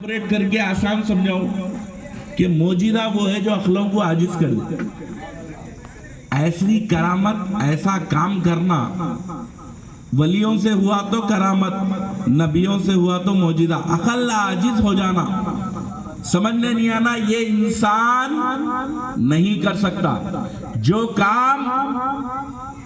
Elaborate करके आसान समझाऊं कि मोजिज़ा वो है जो अक्लों को आजिज कर दे। ऐसी करामत, ऐसा काम करना वलियों से हुआ तो करामत, नबियों से हुआ तो मोजिज़ा। अकल आजिज हो जाना, समझने नहीं आना, ये इंसान नहीं कर सकता। जो काम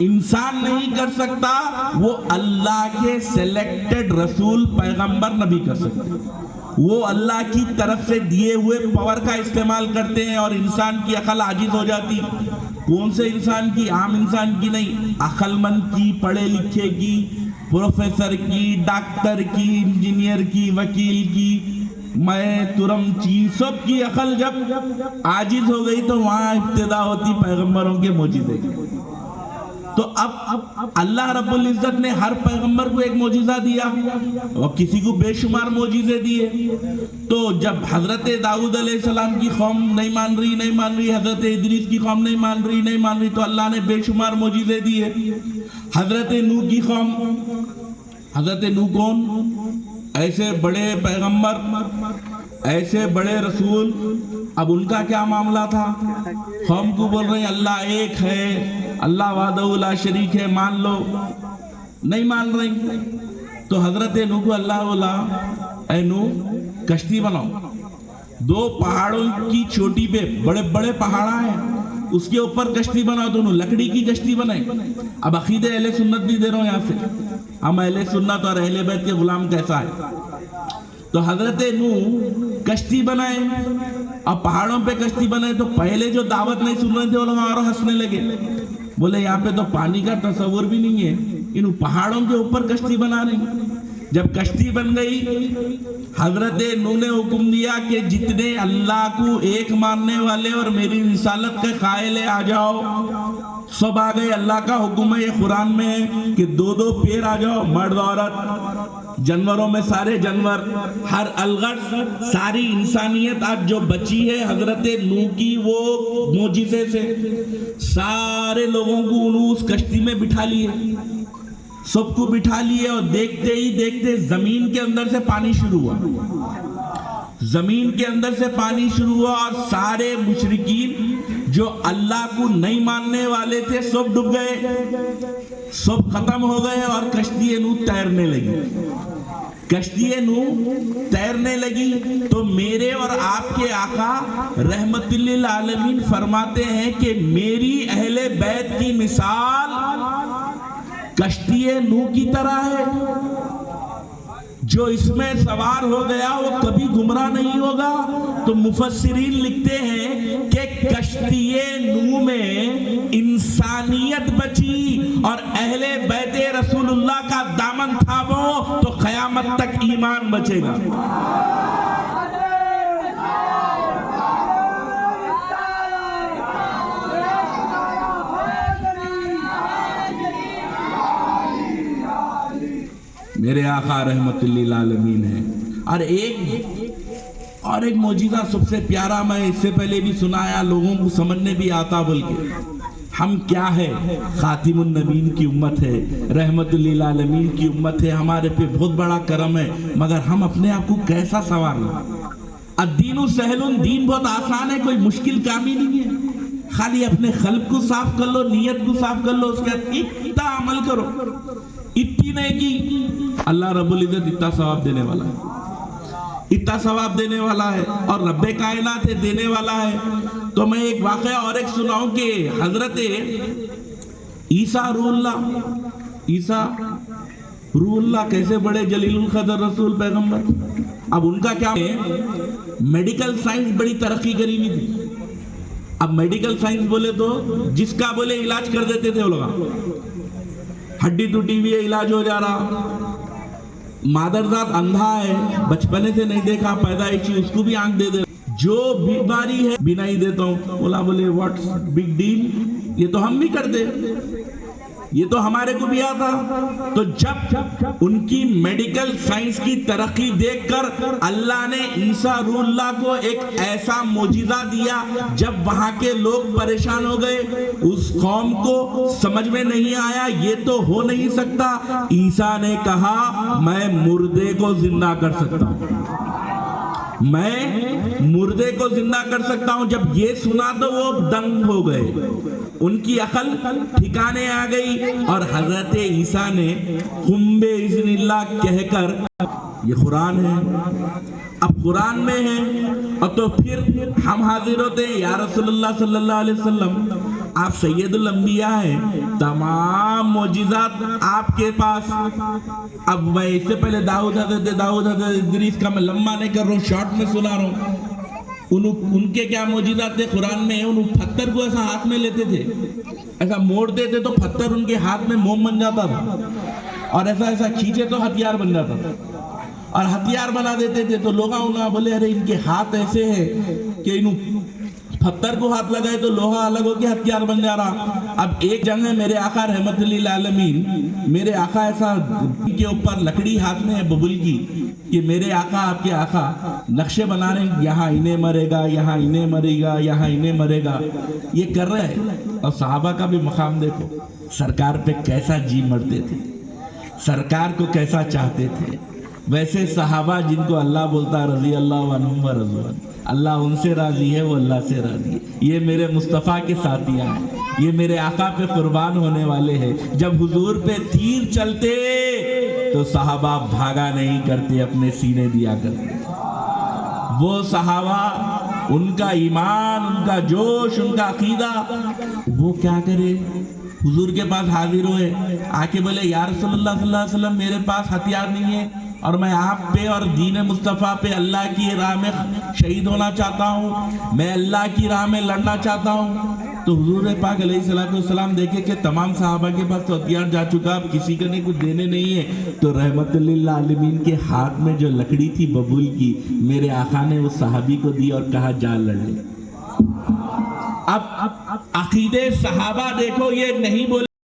इंसान नहीं कर सकता वो अल्लाह के सिलेक्टेड रसूल, पैगंबर, नबी कर सकते। वो अल्लाह की तरफ से दिए हुए पावर का इस्तेमाल करते हैं और इंसान की अकल आजिज हो जाती। कौन से इंसान की? आम इंसान की नहीं, अक्लमंद की, पढ़े लिखे की, प्रोफेसर की, डॉक्टर की, इंजीनियर की, वकील की, मैं तुरम चीज, सब की अकल जब आजिज हो गई तो वहां इब्तिदा होती पैगंबरों के मोजिज़े। तो अब अल्लाह रब्बुल इज्जत ने हर पैगंबर को एक मोजिज़ा दिया और किसी को बेशुमार मोजिज़े दिए। तो जब हजरत दाऊद अलैहिस्सलाम की कौम नहीं मान रही, हजरत इदरीस की कौम नहीं मान रही, तो अल्लाह ने बेशुमार मोजिज़े दिए। हजरत नूह की कौम, हजरत नूह कौन? ऐसे बड़े पैगंबर, ऐसे बड़े रसूल, अब उनका क्या मामला था? कौम को बोल रहे हैं अल्लाह एक है, अल्लाह वाहदहू ला शरीक है, मान लो, नहीं मान रही। तो हजरत नूह को अल्लाह बोला, ऐ नूह कश्ती बनाओ, 2 पहाड़ों की चोटी पे बड़े बड़े पहाड़ हैं, उसके ऊपर कश्ती बनाओ, दोनों लकड़ी की कश्ती बनाए। अब अकीदे अहले सुन्नत भी दे रहा हूं यहाँ से, हम अहले सुन्नत और अहले बैत के गुलाम कैसा है। तो हजरत नूह कश्ती बनाए, अब पहाड़ों पे कश्ती बनाए, तो पहले जो दावत नहीं सुन रहे थे वो लोग और हंसने लगे, बोले यहाँ पे तो पानी का तस्वुर भी नहीं है, इन पहाड़ों के ऊपर कश्ती बना रहे। जब कश्ती बन गई, हजरत नूह ने हुक्म दिया कि जितने अल्लाह को एक मानने वाले और मेरी रिसालत के कायल आ जाओ, सब आ गए। अल्लाह का हुक्म है, ये कुरान में है कि 2-2 पैर आ जाओ, मर्द औरत, जानवरों में सारे जानवर, हर अलगट, सारी इंसानियत आज जो बची है हजरत नूह की वो मोजिज़े से, सारे लोगों को उस कश्ती में बिठा लिए, सबको बिठा लिए। और देखते ही देखते जमीन के अंदर से पानी शुरू हुआ, जमीन के अंदर से पानी शुरू हुआ और सारे मुशरिकीन जो अल्लाह को नहीं मानने वाले थे सब डूब गए, सब खत्म हो गए और कश्ती नूह तैरने लगी। कश्ती नूह तैरने लगी तो मेरे और आपके आका रहमतुल लिल आलमीन फरमाते हैं कि मेरी अहले बैत की मिसाल कश्ती नूह की तरह है। जो इसमें सवार हो गया वो कभी गुमराह नहीं होगा। तो मुफस्सिरीन लिखते हैं कि कश्ती नूह में इंसानियत बची और अहले बैते रसूलुल्लाह का दामन थामो तो क़यामत तक ईमान बचेगा। मेरे आका रहमतुल लिल आलमीन है। और एक मौजूदा सबसे प्यारा, मैं इससे पहले भी सुनाया, लोगों को समझने भी आता, बल्कि हम क्या है, खातिमुन नबीन की उम्मत है, रहमतुल लिल आलमीन की उम्मत है, हमारे पे बहुत बड़ा करम है, मगर हम अपने आप को कैसा संवारना। अद्दीनु सहलुन, दीन बहुत आसान है, कोई मुश्किल काम ही नहीं है। खाली अपने क़ल्ब को साफ कर लो, नीयत को साफ कर लो, उसके बाद इतना अमल करो। इतनी नहीं की अल्लाह रब्बुल इज्जत इतना सवाब देने वाला है, इतना सवाब देने वाला है और रब्बे कायनात है, देने वाला है। तो मैं एक वाक़या और एक सुनाऊं कि हजरत ईसा रूहुल्लाह कैसे बड़े जलीलुल क़द्र रसूल पैगंबर। अब उनका क्या है, मेडिकल साइंस बड़ी तरक्की करी हुई थी। अब मेडिकल साइंस बोले तो जिसका बोले इलाज कर देते थे वो लोग, हड्डी टूटी हुई है इलाज हो जा रहा, मादरजात अंधा है, बचपने से नहीं देखा, पैदाइशी, उसको भी आंख दे दे, जो बीमारी है बिना ही देता हूं। बोले व्हाट्स बिग डील, ये तो हम भी कर दे, ये तो हमारे को भी आता। तो जब उनकी मेडिकल साइंस की तरक्की देखकर अल्लाह ने ईसा रूहुल्लाह को एक ऐसा मोजिज़ा दिया, जब वहां के लोग परेशान हो गए, उस कौम को समझ में नहीं आया ये तो हो नहीं सकता। ईसा ने कहा मैं मुर्दे को जिंदा कर सकता हूं, میں مردے کو زندہ کر سکتا ہوں. جب یہ سنا تو وہ دنگ ہو گئے, ان کی عقل ٹھکانے آ گئی, اور حضرت عیسیٰ نے قم بِإِذْنِ اللہ کہہ کر, یہ قرآن ہے, اب قرآن میں ہے, اور تو پھر ہم حاضر ہوتے ہیں, یا رسول اللہ صلی اللہ علیہ وسلم آپ سید الانبیاء ہیں, تمام معجزات آپ کے پاس. اب میں اس سے پہلے داؤد حضرت ادریس کا میں لمبا نہیں کر رہا ہوں, شارٹ میں سنا رہا ہوں. ان کے کیا معجزات تھے قرآن میں, ان پتھر کو ایسا ہاتھ میں لیتے تھے, ایسا موڑتے تھے تو پتھر ان کے ہاتھ میں موم بن جاتا تھا, اور ایسا کھینچے تو ہتھیار بن جاتا تھا, اور ہتھیار بنا دیتے تھے. تو لوگا انہاں بولے ارے ان کے ہاتھ ایسے ہیں کہ انہوں پتھر کو ہاتھ لگائے تو لوہا الگ ہو کے ہتھیار بن جا رہا. اب ایک جنگ ہے, میرے آقا رحمت للعالمین, میرے آقا ایسا کے اوپر لکڑی ہاتھ میں ہے ببل کی, کہ میرے آقا آپ کے آقا نقشے بنا رہے ہیں, یہاں انہیں مرے گا, یہاں انہیں مرے گا, یہاں انہیں مرے گا, یہ کر رہے ہیں. اور صحابہ کا بھی مقام دیکھو, سرکار پہ کیسا جی مرتے تھے, سرکار کو کیسا چاہتے تھے. ویسے صحابہ جن کو اللہ بولتا رضی اللہ عنہم و رضوا عنہ, اللہ ان سے راضی ہے, وہ اللہ سے راضی ہے. یہ میرے مصطفیٰ کے ساتھیاں ہیں, یہ میرے آقا پہ قربان ہونے والے ہیں. جب حضور پہ تیر چلتے تو صحابہ بھاگا نہیں کرتے, اپنے سینے دیا کرتے. وہ صحابہ, ان کا ایمان, ان کا جوش, ان کا عقیدہ, وہ کیا کرے, حضور کے پاس حاضر ہوئے, آ کے بولے یا رسول اللہ صلی اللہ علیہ وسلم میرے پاس ہتھیار نہیں ہے, اور میں آپ پہ اور دین مصطفیٰ پہ اللہ کی راہ میں شہید ہونا چاہتا ہوں, میں اللہ کی راہ میں لڑنا چاہتا ہوں. تو حضور پاک علیہ السلام دیکھے کہ تمام صحابہ کے پاس تو ہتھیار جا چکا, اب کسی کا نہیں کچھ دینے نہیں ہے. تو رحمت للعالمین کے ہاتھ میں جو لکڑی تھی ببول کی, میرے آقا نے اس صحابی کو دی اور کہا جا لڑ لے. اب عقیدے صحابہ دیکھو, یہ نہیں بولے